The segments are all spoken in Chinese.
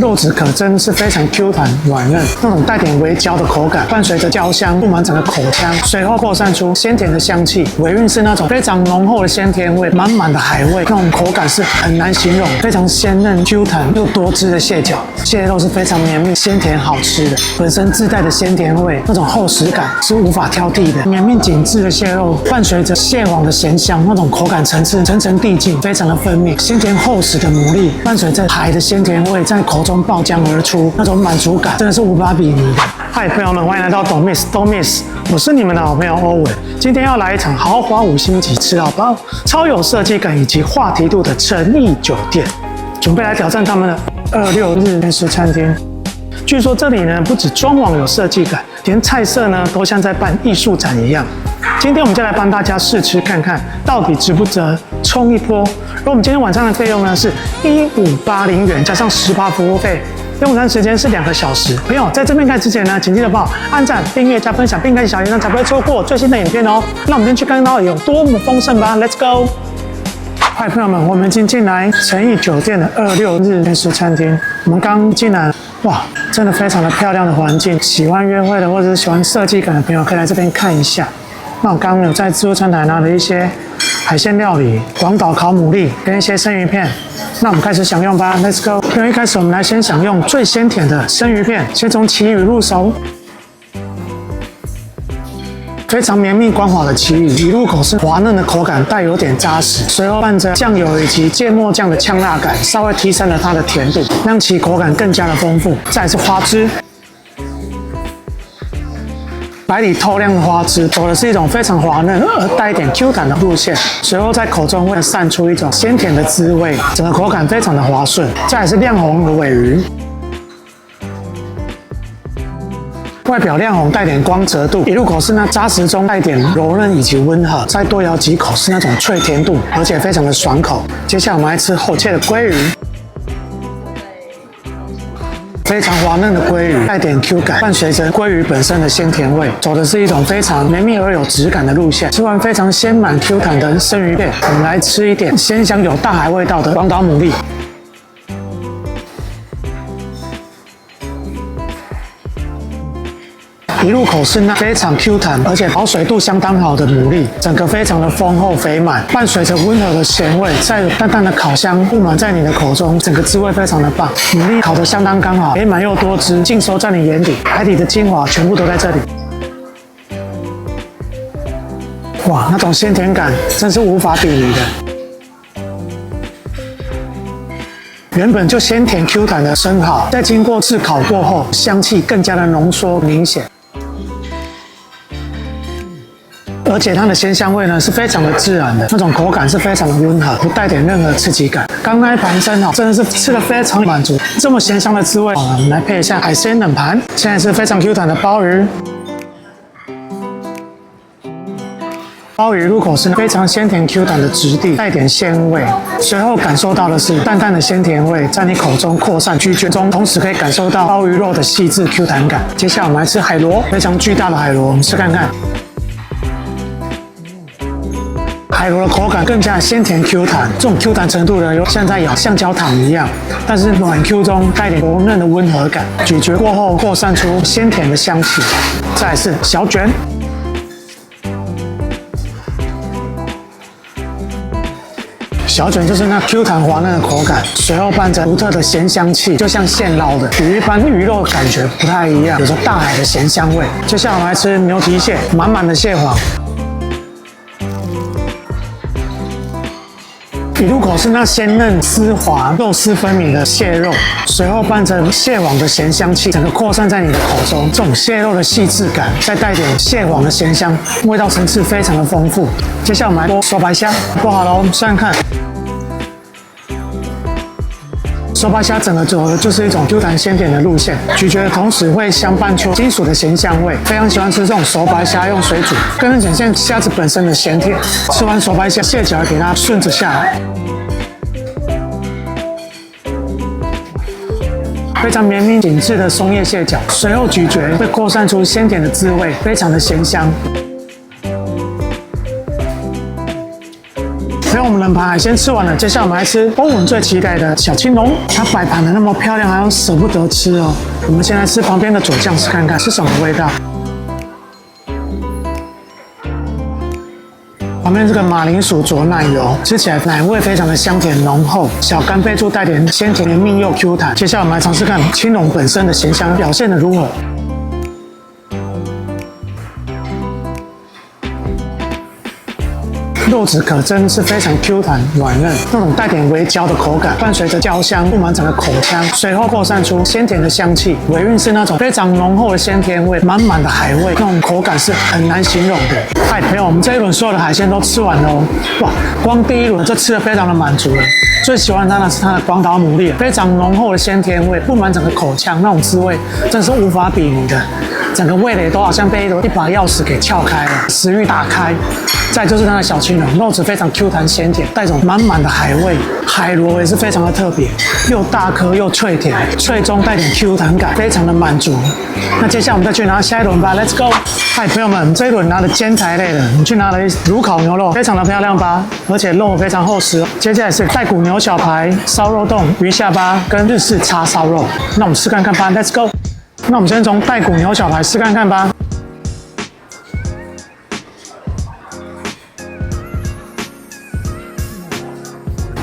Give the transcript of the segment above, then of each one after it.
肉质可真是非常 Q 弹软嫩，那种带点微焦的口感，伴随着焦香布满整个口腔，随后扩散出鲜甜的香气。尾韵是那种非常浓厚的鲜甜味，满满的海味，那种口感是很难形容，非常鲜嫩 Q 弹又多汁的蟹脚，蟹肉是非常绵密、鲜甜好吃的，本身自带的鲜甜味，那种厚实感是无法挑剔的。绵密紧致的蟹肉，伴随着蟹黄的咸香，那种口感层次层层递进，非常的分明，鲜甜厚实的牡蛎，伴随着海的鲜甜味在口中爆浆而出，那种满足感真的是无法比拟的。嗨，朋友们，欢迎来到Don't Miss，我是你们的好朋友欧文。今天要来一场豪华5星级吃到饱、超有设计感以及话题度的诚意酒店，准备来挑战他们的26日美食餐厅。据说这里呢，不止装潢有设计感，连菜色呢都像在办艺术展一样。今天我们就来帮大家试吃看看，到底值不值冲一波。而我们今天晚上的费用呢是1580元，加上10%服务费。用餐时间是2个小时。朋友在这边看之前呢，请记得帮我按赞、订阅、加分享，并开启小铃铛，才不会错过最新的影片哦。那我们先去看到有多么丰盛吧 ，Let's go！ 嗨，朋友们，我们已经进来诚意酒店的26日美食餐厅。我们刚进来，哇，真的非常的漂亮的环境。喜欢约会的或者是喜欢设计感的朋友，可以来这边看一下。那我刚刚有在自助餐台拿了一些海鲜料理、广岛烤牡蛎跟一些生鱼片。那我们开始享用吧 ，Let's go！ 因为一开始我们来先享用最鲜甜的生鱼片，先从旗鱼入手。非常绵密光滑的旗鱼，一入口是滑嫩的口感，带有点扎实，随后伴着酱油以及芥末酱的呛辣感，稍微提升了它的甜度，让其口感更加的丰富。再来是花枝。白里透亮的花枝，走的是一种非常滑嫩而带一点 Q 弹的路线，随后在口中会散出一种鲜甜的滋味，整个口感非常的滑顺。再来是亮红的尾鱼，外表亮红带点光泽度，一入口是那扎实中带点柔韧以及温和，再多咬几口是那种脆甜度，而且非常的爽口。接下来我们来吃厚切的鲑鱼。非常滑嫩的鲑鱼，带点 Q 感，伴随着鲑鱼本身的鲜甜味，走的是一种非常绵密而有质感的路线。吃完非常鲜满 Q 弹的生鱼片，我们来吃一点鲜香有大海味道的广岛牡蛎。一入口是那非常 Q 弹，而且保水度相当好的牡蛎，整个非常的丰厚肥满，伴随着温和的咸味，再有淡淡的烤香布满在你的口中，整个滋味非常的棒。牡蛎烤得相当刚好，肥满又多汁，尽收在你眼底，海底的精华全部都在这里。哇，那种鲜甜感真是无法比拟的。原本就鲜甜 Q 弹的生蚝，在经过炙烤过后，香气更加的浓缩明显。而且它的鲜香味呢是非常的自然的，那种口感是非常的温和，不带点任何刺激感。刚那一盘生蚝真的是吃得非常满足，这么咸香的滋味。好了，我们来配一下海鲜冷盘。现在是非常 Q 弹的鲍鱼。鲍鱼入口是非常鲜甜 Q 弹的质地，带点鲜味。随后感受到的是淡淡的鲜甜味在你口中扩散咀嚼中，同时可以感受到鲍鱼肉的细致 Q 弹感。接下来我们来吃海螺，非常巨大的海螺，我们吃看看。海螺的口感更加鲜甜 Q 弹，这种 Q 弹程度呢，有像在咬橡胶糖一样，但是软 Q 中带点柔嫩的温和感，咀嚼过后扩散出鲜甜的香气。再来是小卷。小卷就是那 Q 弹滑嫩的口感，随后伴着独特的咸香气，就像现捞的，与一般鱼肉感觉不太一样，有着大海的咸香味。接下来我们来吃牛蹄蟹，满满的蟹黄。一入口是那鲜嫩丝滑、肉丝分明的蟹肉，随后伴着蟹黄的咸香气，整个扩散在你的口中。这种蟹肉的细致感，再带点蟹黄的咸香，味道层次非常的丰富。接下来我们来剥手白虾，剥好了，我们试看看。手白虾整个走的就是一种 Q 弹鲜甜的路线，咀嚼的同时会相伴出金属的咸香味。非常喜欢吃这种手白虾用水煮，更能展现虾子本身的鲜甜。吃完手白虾，蟹脚给它顺着下来，非常绵密紧致的松叶蟹脚，随后咀嚼会扩散出鲜甜的滋味，非常的鲜香。我们冷盘海鲜吃完了，接下来我们来吃欧文最期待的小青龙。它摆盘的那么漂亮，还要舍不得吃哦。我们先来吃旁边的佐酱，试看看是什么味道。旁边这个马铃薯佐奶油，吃起来奶味非常的香甜浓厚，小干贝柱带点鲜甜绵密又 Q 弹。接下来我们来尝试看青龙本身的咸香表现的如何。肉质可真是非常 Q 弹软嫩，那种带点微焦的口感，伴随着焦香布满整个口腔，随后扩散出鲜甜的香气。尾韵是那种非常浓厚的鲜甜味，满满的海味，那种口感是很难形容的。嗨，朋友，我们这一轮所有的海鲜都吃完了哦。哇，光第一轮就吃得非常的满足了。最喜欢它的是它的广岛牡蛎，非常浓厚的鲜甜味，布满整个口腔，那种滋味真是无法比拟的。整个味蕾都好像被一把钥匙给撬开了，食欲大开。再就是它的小青龙，肉质非常 Q 弹鲜甜，带种满满的海味，海螺也是非常的特别，又大颗又脆甜，脆中带点 Q 弹感，非常的满足。那接下来我们再去拿下一轮吧 ，Let's go！ 嗨，朋友们，这一轮拿的煎台类的，我们去拿了炉烤牛肉，非常的漂亮吧？而且肉非常厚实。接下来是带骨牛小排、烧肉冻、鱼下巴跟日式叉烧肉，那我们试看看吧 ，Let's go！ 那我们先从带骨牛小排试看看吧。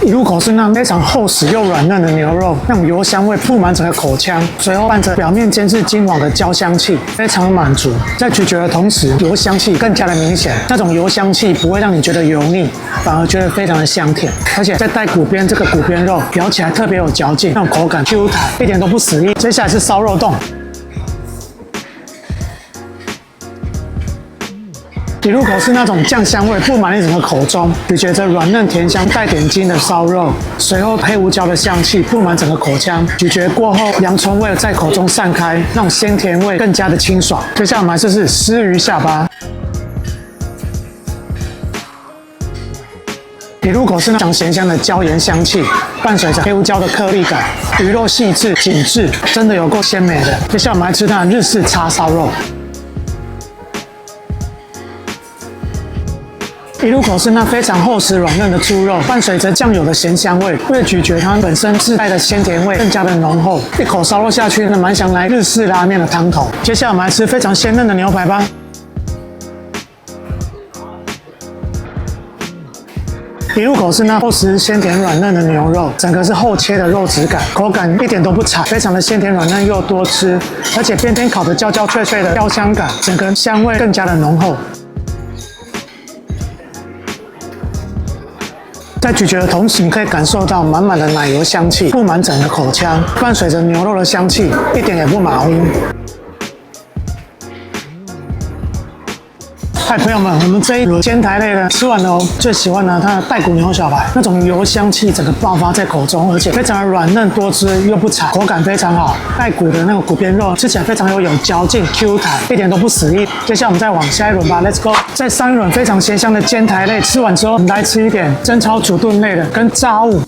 一入口是那非常厚实又软嫩的牛肉，那种油香味铺满整个口腔，随后伴着表面煎至金黄的焦香气，非常满足。在咀嚼的同时，油香气更加的明显，那种油香气不会让你觉得油腻，反而觉得非常的香甜。而且在带骨边这个骨边肉咬起来特别有嚼劲，那种口感 Q 弹，一点都不死硬。接下来是烧肉冻。一入口是那种酱香味布满一整个口中，咀嚼着软嫩甜香带点筋的烧肉，随后黑胡椒的香气布满整个口腔，咀嚼过后洋葱味在口中散开，那种鲜甜味更加的清爽。接下来我们来试试湿鱼下巴。一入口是那种咸香的椒盐香气，伴随着黑胡椒的颗粒感，鱼肉细致紧致，真的有够鲜美的。接下来我们来吃它的日式叉烧肉。一入口是那非常厚实软嫩的猪肉，伴随着酱油的咸香味，越咀嚼它本身自带的鲜甜味更加的浓厚。一口烧肉下去，那蛮想来日式拉面的汤头。接下来我们来吃非常鲜嫩的牛排吧。一入口是那厚实鲜甜软嫩的牛肉，整个是厚切的肉质感，口感一点都不柴，非常的鲜甜软嫩又多汁，而且边边烤的焦焦脆脆的焦香感，整个香味更加的浓厚。在咀嚼的同时，你可以感受到满满的奶油香气布满整个口腔，伴随着牛肉的香气，一点也不马虎。嗨，朋友们，我们这一轮煎台类的吃完了哦。最喜欢的它的带骨牛小排，那种油香气整个爆发在口中，而且非常的软嫩多汁又不柴，口感非常好。带骨的那个骨边肉吃起来非常有嚼劲 ，Q 弹，一点都不死硬。接下来我们再往下一轮吧 ，Let's go！ 在上一轮非常鲜香的煎台类吃完之后，我们来吃一点蒸炒煮炖类的跟炸物。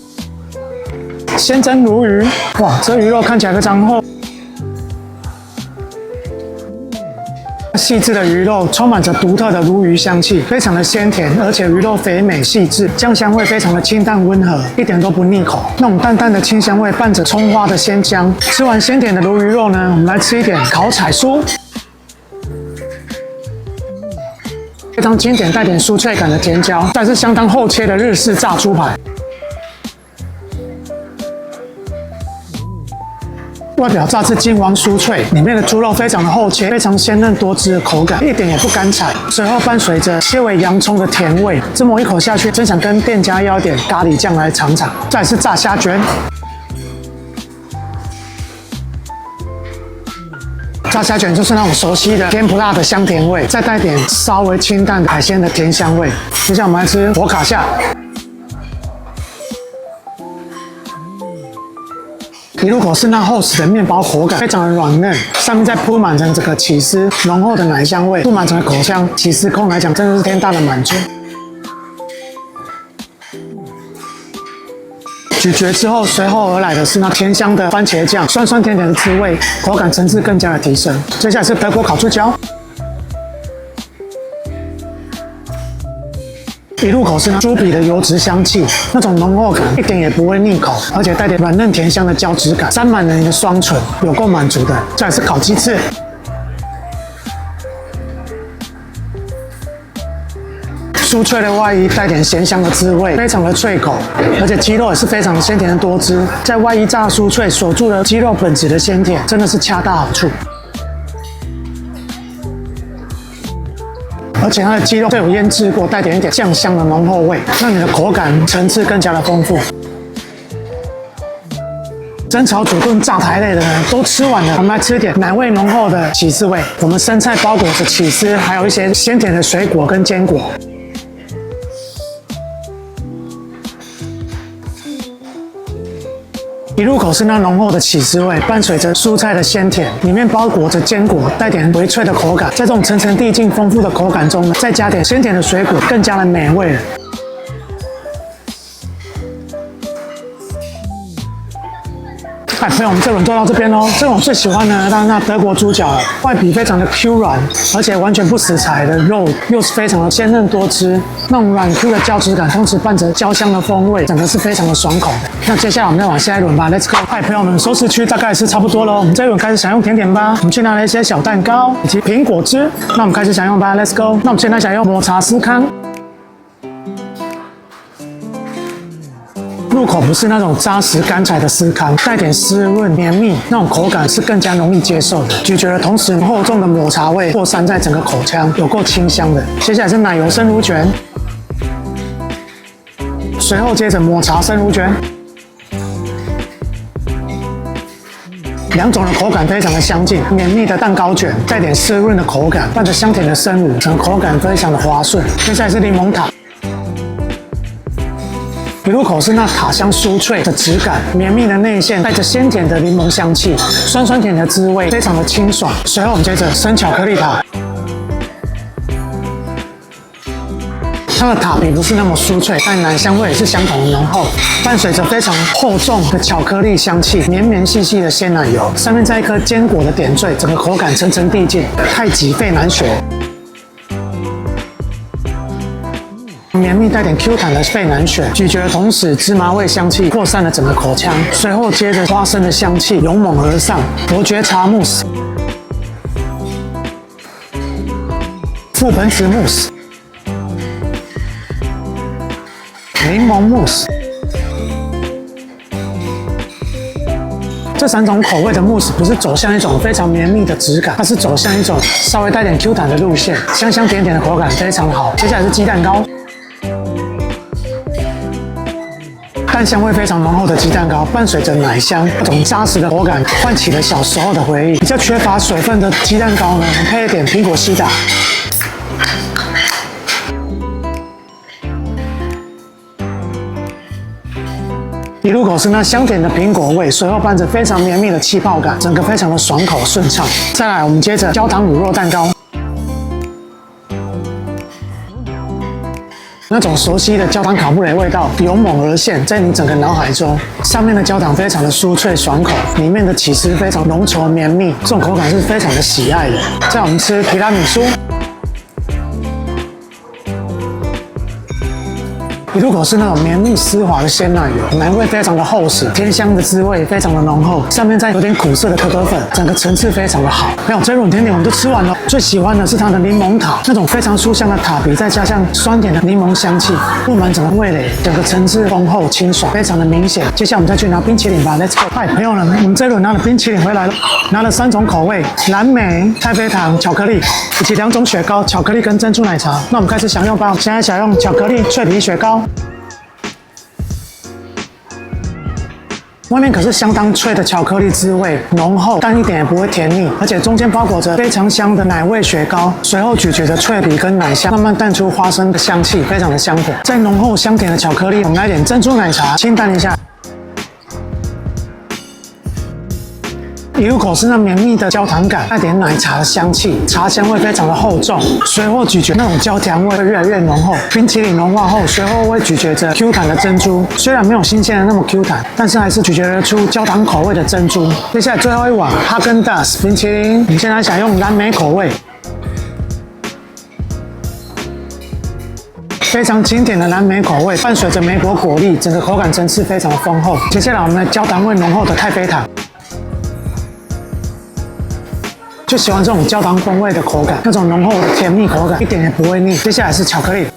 鲜蒸鲈鱼，哇，这鱼肉看起来非常厚。细致的鱼肉充满着独特的鲈鱼香气，非常的鲜甜，而且鱼肉肥美细致，酱香味非常的清淡温和，一点都不腻口。那种淡淡的清香味伴着葱花的鲜香。吃完鲜甜的鲈鱼肉呢，我们来吃一点烤彩酥，非常经典带点酥脆感的甜椒，再是相当厚切的日式炸猪排。外表炸至金黄酥脆，里面的猪肉非常的厚切，非常鲜嫩多汁的口感，一点也不干柴。随后伴随着些微洋葱的甜味，这么一口下去，真想跟店家要点咖喱酱来尝尝。再来是炸虾卷，炸虾卷就是那种熟悉的甜不辣的香甜味，再带点稍微清淡的海鲜的甜香味。接下来我们来吃火卡夏。一入口是那厚实的面包口感，非常的软嫩，上面再铺满成这个起司浓厚的奶香味，布满整个口腔，起司控来讲真的是天大的满足。咀嚼之后，随后而来的是那甜香的番茄酱，酸酸甜甜的滋味，口感层次更加的提升。接下来是德国烤猪脚。一入口是那猪皮的油脂香气，那种浓厚感一点也不会腻口，而且带点软嫩甜香的胶质感，沾满了你的双唇，有够满足的。再来是烤鸡翅。酥脆的外衣带点咸香的滋味，非常的脆口，而且鸡肉也是非常鲜甜的多汁，在外衣炸酥脆锁住了鸡肉本质的鲜甜，真的是恰到好处。而且它的鸡肉都有腌制过，带点酱香的浓厚味，让你的口感层次更加的丰富。蒸炒煮炖炸台类的呢都吃完了，我们来吃点奶味浓厚的起司味。我们生菜包裹着起司，还有一些鲜甜的水果跟坚果。一入口是那浓厚的起司味，伴随着蔬菜的鲜甜，里面包裹着坚果，带点微脆的口感。在这种层层递进、丰富的口感中呢，再加点鲜甜的水果，更加的美味了。朋友，我们这轮做到这边喽。这种最喜欢的当然那德国猪脚了，外皮非常的 Q 软，而且完全不死柴的肉，又是非常的鲜嫩多汁，那种软 Q 的胶质感，同时伴着焦香的风味，整个是非常的爽口的。那接下来我们再往下一轮吧 ，Let's go！ 嗨，朋友们，熟食区大概是差不多喽，我们这一轮开始享用甜点吧。我们去拿了一些小蛋糕以及苹果汁，那我们开始享用吧 ，Let's go！ 那我们现在享用抹茶司康。入口不是那种扎实干柴的司康，带点湿润绵密，那种口感是更加容易接受的。咀嚼的同时，厚重的抹茶味扩散在整个口腔，有够清香的。接下来是奶油生乳卷，随后接着抹茶生乳卷。两种的口感非常的相近，绵密的蛋糕卷带点湿润的口感，伴着香甜的生乳，整个口感非常的滑顺。接下来是柠檬塔。一入口是那塔香酥脆的质感，绵密的内馅带着鲜甜的柠檬香气，酸酸甜的滋味非常的清爽。随后我们接着生巧克力塔，它的塔皮不是那么酥脆，但奶香味也是相同的浓厚，伴随着非常厚重的巧克力香气，绵绵细细的鲜奶油，上面再一颗坚果的点缀，整个口感层层递进，太极费南雪。绵密带点 Q 弹的费南雪，咀嚼的同时，芝麻味香气扩散了整个口腔。随后接着花生的香气勇猛而上，伯爵茶慕斯、覆盆子慕斯、柠檬慕斯。这三种口味的慕斯不是走向一种非常绵密的质感，它是走向一种稍微带点 Q 弹的路线，香香甜甜的口感非常好。接下来是鸡蛋糕。蛋香味非常浓厚的鸡蛋糕，伴随着奶香，那种扎实的口感，唤起了小时候的回忆。比较缺乏水分的鸡蛋糕呢，配一点苹果西打。一入口是那香甜的苹果味，随后伴着非常绵密的气泡感，整个非常的爽口顺畅。再来，我们接着焦糖乳酪蛋糕。那种熟悉的焦糖卡布雷味道勇猛而现，在你整个脑海中。上面的焦糖非常的酥脆爽口，里面的起司非常浓稠绵密，这种口感是非常的喜爱的。再我们吃提拉米苏。一入口是那种绵密丝滑的鲜奶油，奶味非常的厚实，甜香的滋味非常的浓厚，上面再有点苦涩的可可粉，整个层次非常的好。没有这种甜点我们都吃完了，最喜欢的是它的柠檬塔，那种非常酥香的塔皮，再加上酸甜的柠檬香气，布满整个味蕾，整个层次丰厚清爽，非常的明显。接下来我们再去拿冰淇淋吧 ，Let's go！ 嗨，朋友们，我们这轮拿了冰淇淋回来了，拿了3种口味：蓝莓、太妃糖、巧克力，以及2种雪糕，巧克力跟珍珠奶茶。那我们开始享用吧。现在享用巧克力脆皮雪糕。外面可是相当脆的巧克力滋味，浓厚，但一点也不会甜腻，而且中间包裹着非常香的奶味雪糕，随后咀嚼的脆皮跟奶香慢慢淡出花生的香气，非常的香火。再浓厚香甜的巧克力，我们来点珍珠奶茶，清淡一下。一入口是那绵密的焦糖感，带点奶茶的香气，茶香味非常的厚重，随后咀嚼那种焦糖味会越来越浓厚。冰淇淋融化后，随后会咀嚼着 Q 弹的珍珠，虽然没有新鲜的那么 Q 弹，但是还是咀嚼得出焦糖口味的珍珠。接下来最后一碗哈根达斯冰淇淋，我们现在想用蓝莓口味。非常经典的蓝莓口味，伴随着莓果果粒，整个口感层次非常的丰厚。接下来我们来焦糖味浓厚的太妃糖。就喜欢这种焦糖风味的口感，那种浓厚的甜蜜口感，一点也不会腻。接下来是巧克力。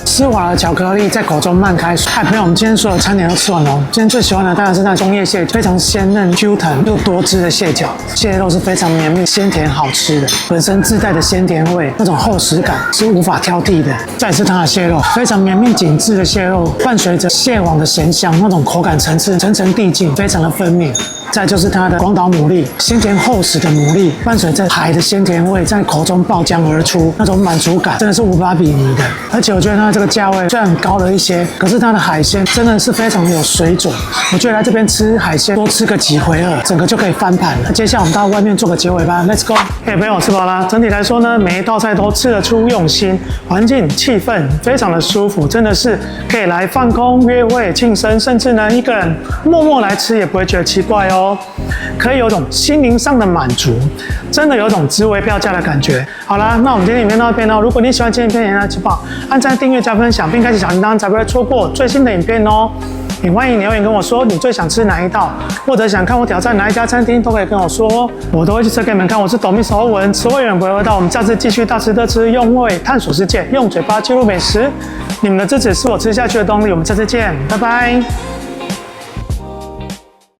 丝滑的巧克力在口中漫开。嗨，朋友，我们今天所有餐点都吃完了。今天最喜欢的当然是那中叶蟹，非常鲜嫩、Q 弹又多汁的蟹脚，蟹肉是非常绵密、鲜甜好吃的，本身自带的鲜甜味，那种厚实感是无法挑剔的。再是它的蟹肉，非常绵密紧致的蟹肉，伴随着蟹网的咸香，那种口感层次层层递进，非常的分明。再就是它的广岛牡蛎，鲜甜厚实的牡蛎，伴随着海的鲜甜味在口中爆浆而出，那种满足感真的是无法比拟的。而且我觉得它这个价位虽然高了一些，可是它的海鲜真的是非常有水准。我觉得来这边吃海鲜多吃个几回合，整个就可以翻盘了。接下来我们到外面做个结尾吧 ，Let's go！ 嘿，朋友，吃饱啦。整体来说呢，每一道菜都吃得出用心，环境气氛非常的舒服，真的是可以来放空、约会、庆生，甚至呢一个人默默来吃也不会觉得奇怪哦。可以有种心灵上的满足，真的有种值回票价的感觉。好啦，那我们今天影片到这边哦。如果你喜欢今天影片，也请帮按赞、订阅、加分享，并开启小铃铛，才不会错过最新的影片哦。也欢迎留言跟我说你最想吃哪一道，或者想看我挑战哪一家餐厅，都可以跟我说，我都会去吃给你们看。我是抖蜜手欧文，吃会员不会饿到。我们下次继续大吃特吃，用胃探索世界，用嘴巴记录美食。你们的支持是我吃下去的动力。我们下次见，拜拜。